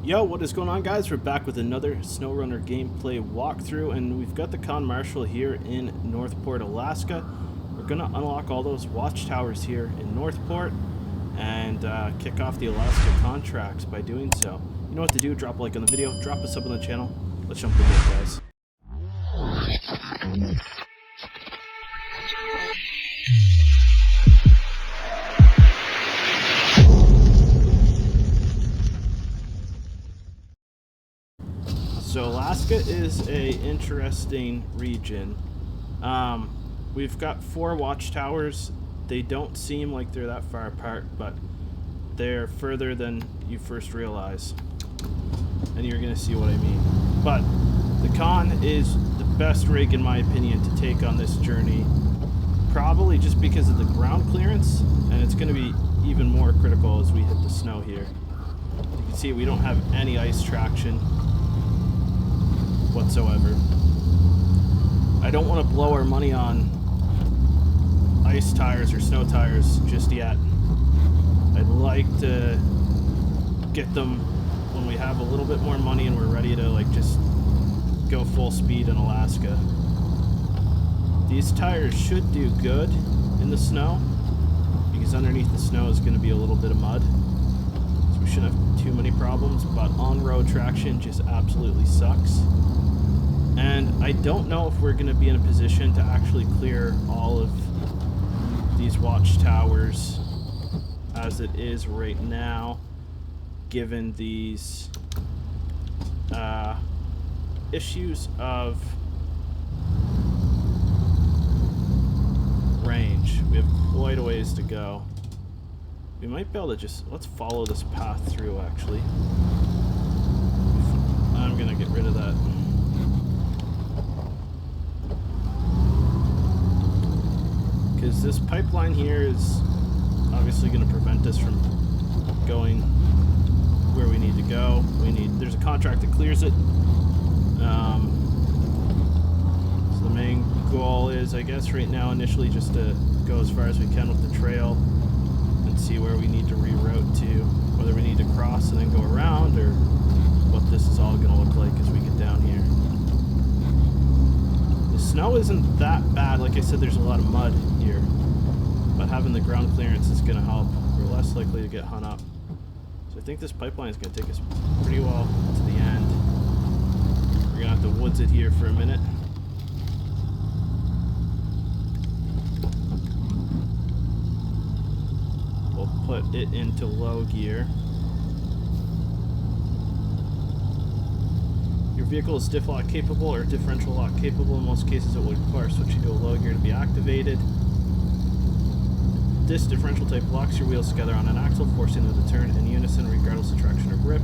Yo, what is going on, guys? We're back with another SnowRunner gameplay walkthrough, and we've got the Con Marshal here in Northport, Alaska. We're going to unlock all those watchtowers here in Northport and kick off the Alaska contracts by doing so. You know what to do. Drop a like on the video, drop a sub on the channel. Let's jump into it, guys. So Alaska is a interesting region. We've got 4 watchtowers. They don't seem like they're that far apart, but they're further than you first realize. And you're gonna see what I mean. But the Con is the best rig, in my opinion, to take on this journey. Probably just because of the ground clearance, and it's gonna be even more critical as we hit the snow here. You can see we don't have any ice traction whatsoever. I don't want to blow our money on ice tires or snow tires just yet. I'd like to get them when we have a little bit more money and we're ready to like just go full speed in Alaska. These tires should do good in the snow because underneath the snow is going to be a little bit of mud, so we shouldn't have too many problems, but on-road traction just absolutely sucks. And I don't know if we're going to be in a position to actually clear all of these watchtowers as it is right now, given these issues of range. We have quite a ways to go. We might be able to just, let's follow this path through actually. I'm going to get rid of that. Because this pipeline here is obviously going to prevent us from going where we need to go. There's a contract that clears it. So the main goal is, I guess, right now initially just to go as far as we can with the trail and see where we need to reroute to, whether we need to cross and then go around, or what this is all going to look like as we get down here. The snow isn't that bad. Like I said, there's a lot of mud here, but having the ground clearance is going to help. We're less likely to get hung up. So I think this pipeline is going to take us pretty well to the end. We're going to have to woods it here for a minute. We'll put it into low gear. Your vehicle is diff lock capable or differential lock capable. In most cases it will require switching to a low gear to be activated. This differential type locks your wheels together on an axle, forcing them to turn in unison regardless of traction or grip,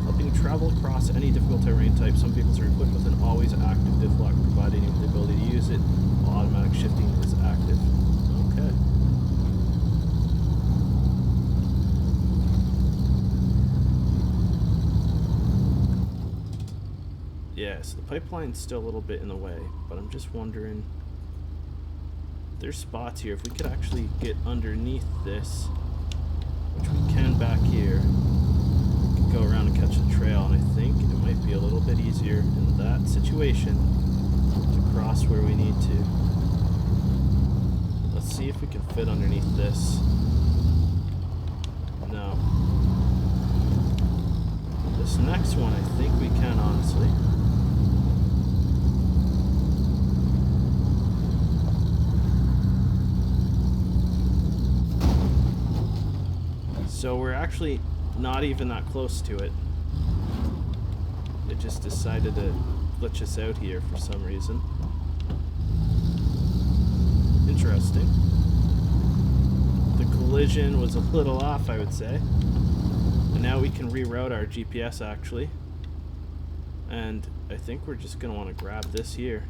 helping you travel across any difficult terrain type. Some vehicles are equipped with an always active diff lock, providing you with the ability to use it while automatic shifting is active. Okay. Yeah, so the pipeline's still a little bit in the way, but I'm just wondering, there's spots here. If we could actually get underneath this, which we can back here, we could go around and catch the trail, and I think it might be a little bit easier in that situation to cross where we need to. Let's see if we can fit underneath this. No. This next one, I think we can, honestly. So we're actually not even that close to it. It just decided to glitch us out here for some reason. Interesting. The collision was a little off, I would say. And now we can reroute our GPS actually. And I think we're just going to want to grab this here.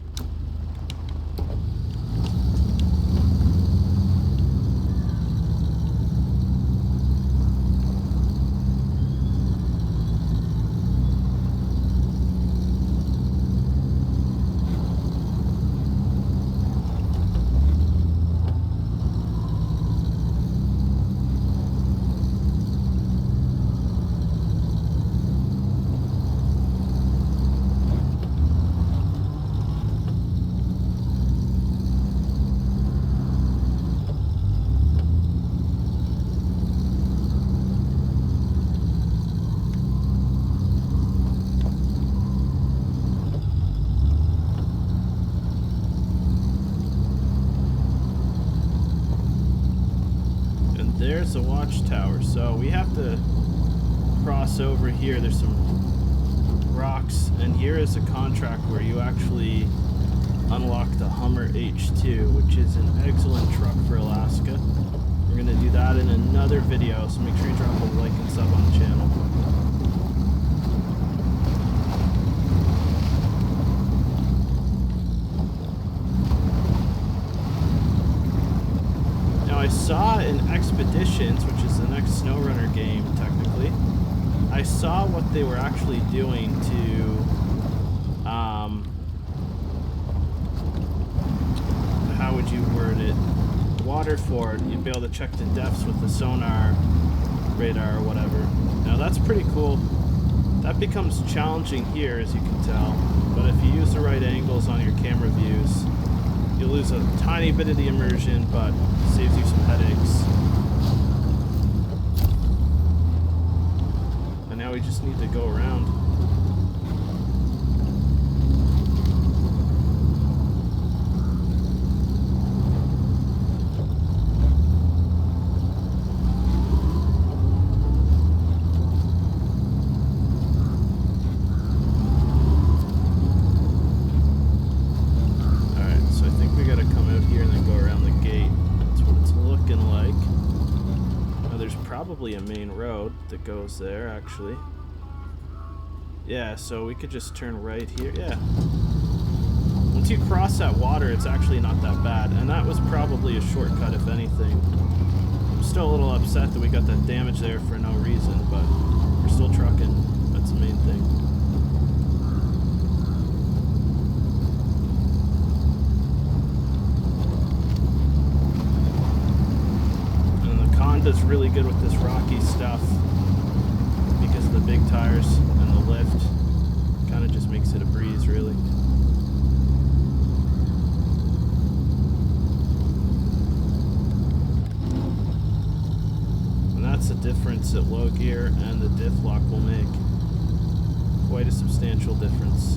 there's a watchtower. So we have to cross over here. There's some rocks, and here is a contract where you actually unlock the Hummer H2, which is an excellent truck for Alaska. We're going to do that in another video, so make sure you drop a like and sub on the channel. Now I saw in Expeditions, which is the next SnowRunner game technically, I saw what they were actually doing to how would you word it? Waterford, you'd be able to check the depths with the sonar radar or whatever. Now that's pretty cool. That becomes challenging here, as you can tell, but if you use the right angles on your camera views, you'll lose a tiny bit of the immersion, but saves you some headaches. And now we just need to go around. Probably a main road that goes there, actually. Yeah, so we could just turn right here. Yeah. Once you cross that water, it's actually not that bad. And that was probably a shortcut, if anything. I'm still a little upset that we got that damage there for no reason, but we're still trucking. That's the main thing. Honda's really good with this rocky stuff because of the big tires and the lift. Kind of just makes it a breeze, really. And that's the difference that low gear and the diff lock will make. Quite a substantial difference.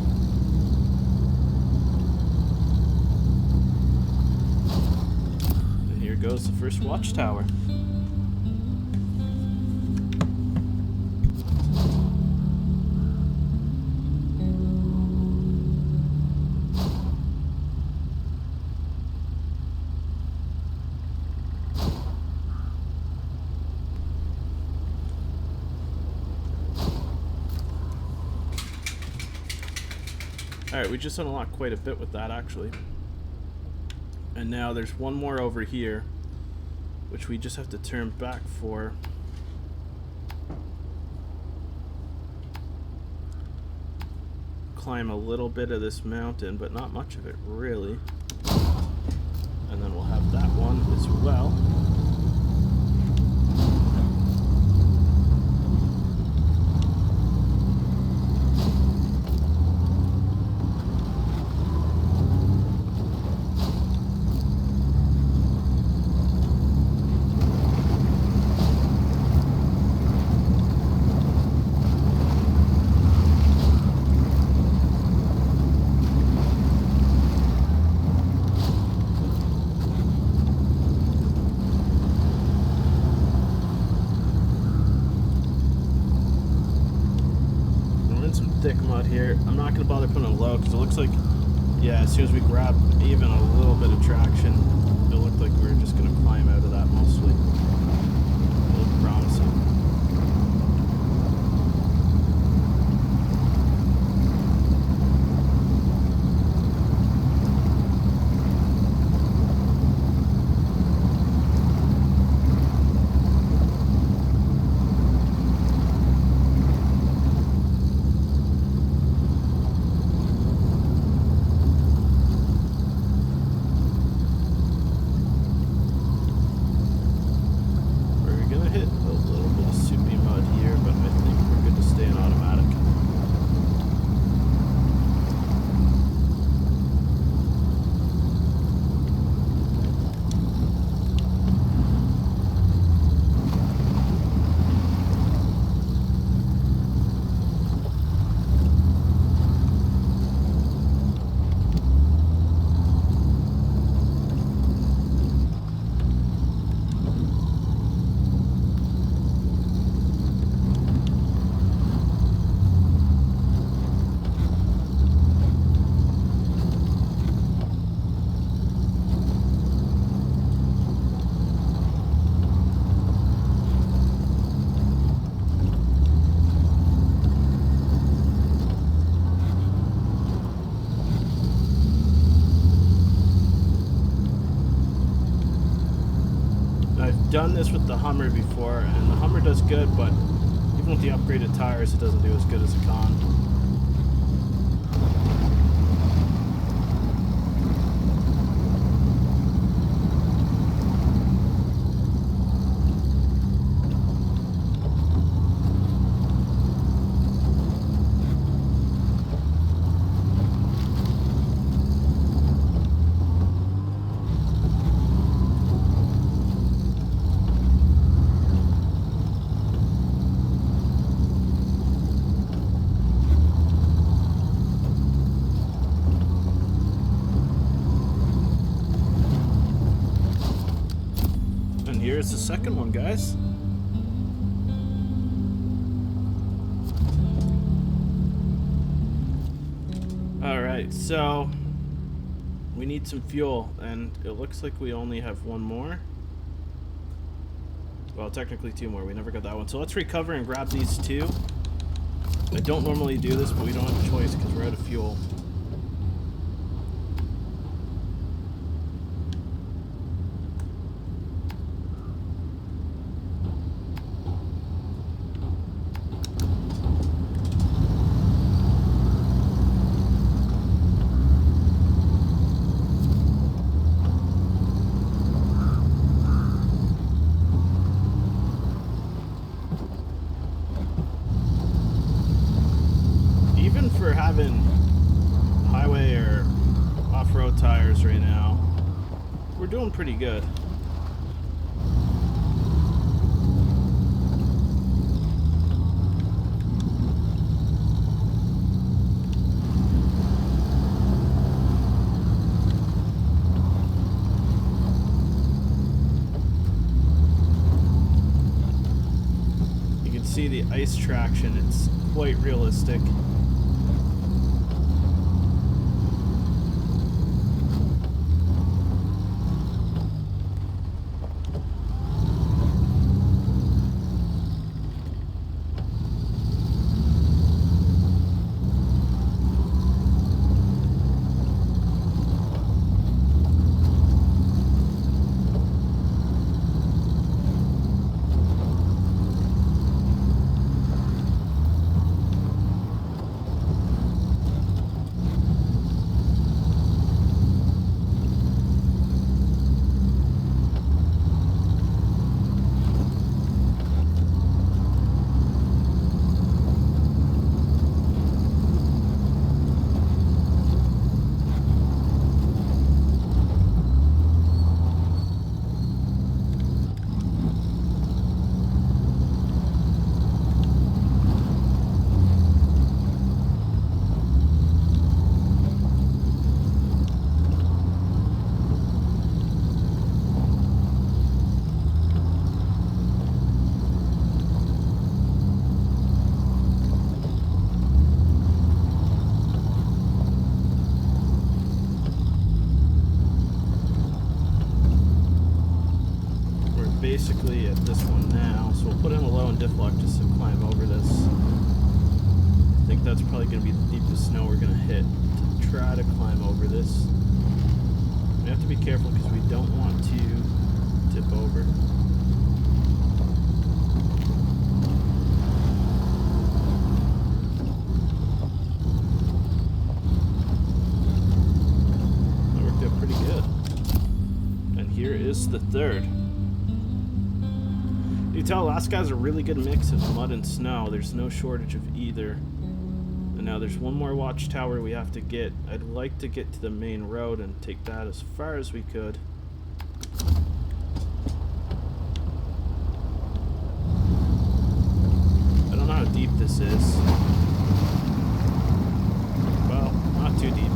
And here goes the first watchtower. Alright, we just unlocked quite a bit with that, actually. And now there's one more over here, which we just have to turn back for. Climb a little bit of this mountain, but not much of it, really. And then we'll have that one as well. Thick mud here. I'm not going to bother putting it low because it looks like, yeah, as soon as we grab even a little bit of traction, it looked like we were just going to climb out of that mostly. It looked promising. done this with the Hummer before, and the Hummer does good, but even with the upgraded tires, it doesn't do as good as a Con. Here's the second one, guys. Alright, so we need some fuel, and it looks like we only have one more. Well, technically two more. We never got that one. So let's recover and grab these two. I don't normally do this, but we don't have a choice because we're out of fuel. For having highway or off-road tires right now, we're doing pretty good. You can see the ice traction, it's quite realistic. Basically at this one now, so we'll put in a low and diff lock just to climb over this. I think that's probably going to be the deepest snow we're going to hit to try to climb over this. We have to be careful because we don't want to tip over. That worked out pretty good. And here is the third. You can tell Alaska's a really good mix of mud and snow. There's no shortage of either. And now there's one more Watchtower we have to get. I'd like to get to the main road and take that as far as we could. I don't know how deep this is. Well, not too deep.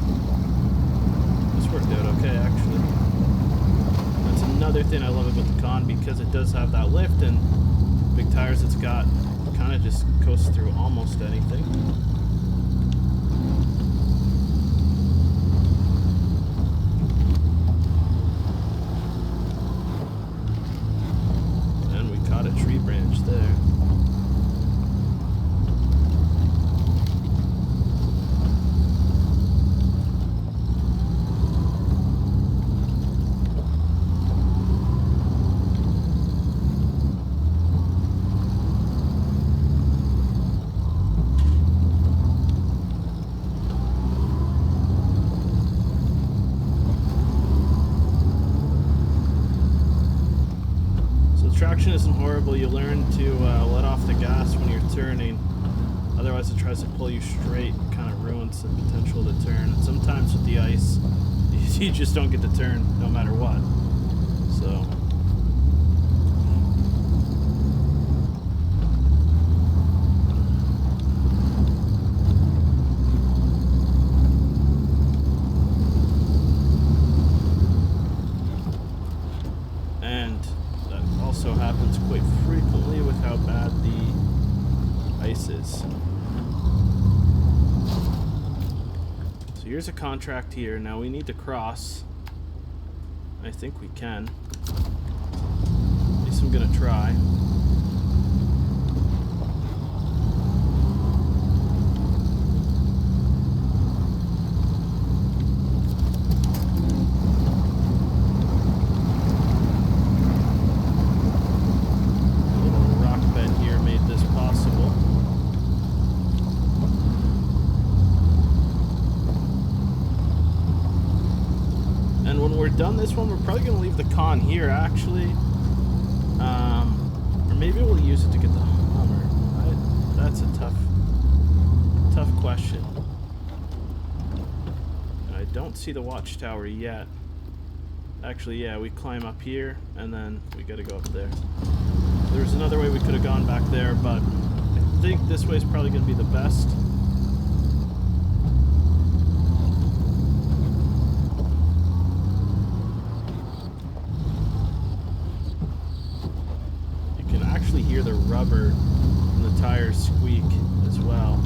This worked out okay, actually. That's another thing I love about the Con, because it does have that lift and big tires it's got, kind of just coasts through almost anything. And we caught a tree branch there. variable, you learn to let off the gas when you're turning. Otherwise it tries to pull you straight, kind of ruins the potential to turn. And sometimes with the ice, you just don't get to turn no matter what. So... and that also happens quite frequently with how bad the ice is. So here's a contract here. Now we need to cross. I think we can. At least I'm gonna try. Done this one, we're probably gonna leave the con here actually, or maybe we'll use it to get the Hummer. That's a tough question. I don't see the Watchtower yet. Actually, yeah, we climb up here and then we gotta go up there. There's another way we could have gone back there, but I think this way is probably gonna be the best. Hear the rubber and the tires squeak as well,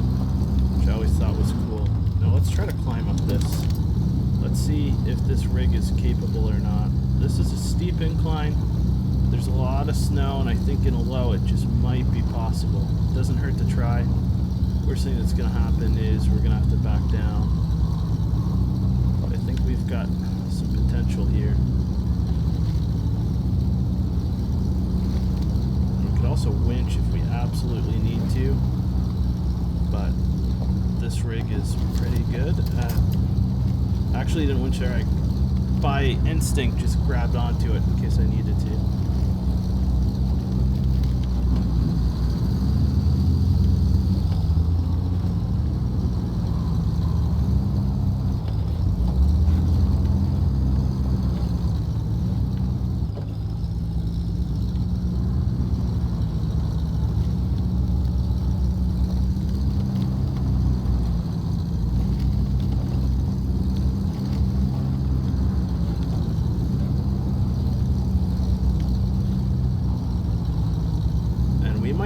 which I always thought was cool. Now let's try to climb up this. Let's see if this rig is capable or not. This is a steep incline. There's a lot of snow, and I think in a low it just might be possible. It doesn't hurt to try. Worst thing that's going to happen is we're going to have to back down. But I think we've got some potential here. Also winch if we absolutely need to, but this rig is pretty good at... Actually didn't winch there, I by instinct just grabbed onto it in case I needed to.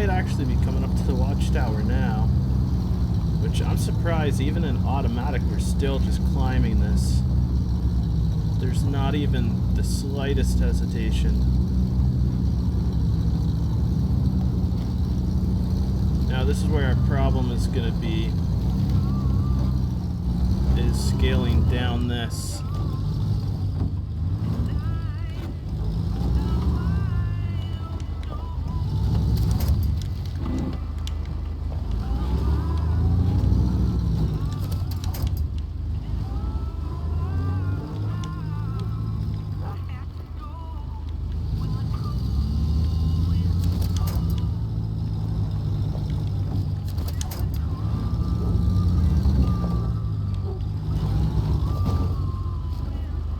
Actually be coming up to the Watchtower now, which I'm surprised even in automatic we're still just climbing this. There's not even the slightest hesitation. Now this is where our problem is going to be, is scaling down this.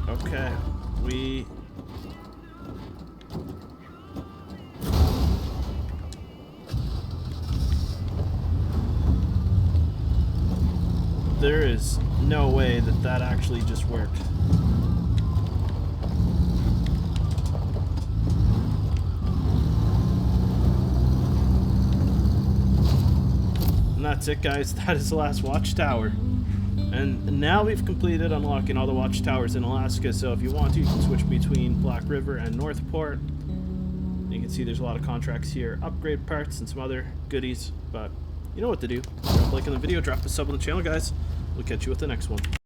Okay, there is no way that that actually just worked. And that's it, guys. That is the last Watchtower. And now we've completed unlocking all the Watchtowers in Alaska, so if you want to, you can switch between Black River and Northport. You can see there's a lot of contracts here, upgrade parts and some other goodies, but you know what to do. Drop a like on the video, drop a sub on the channel, guys. We'll catch you with the next one.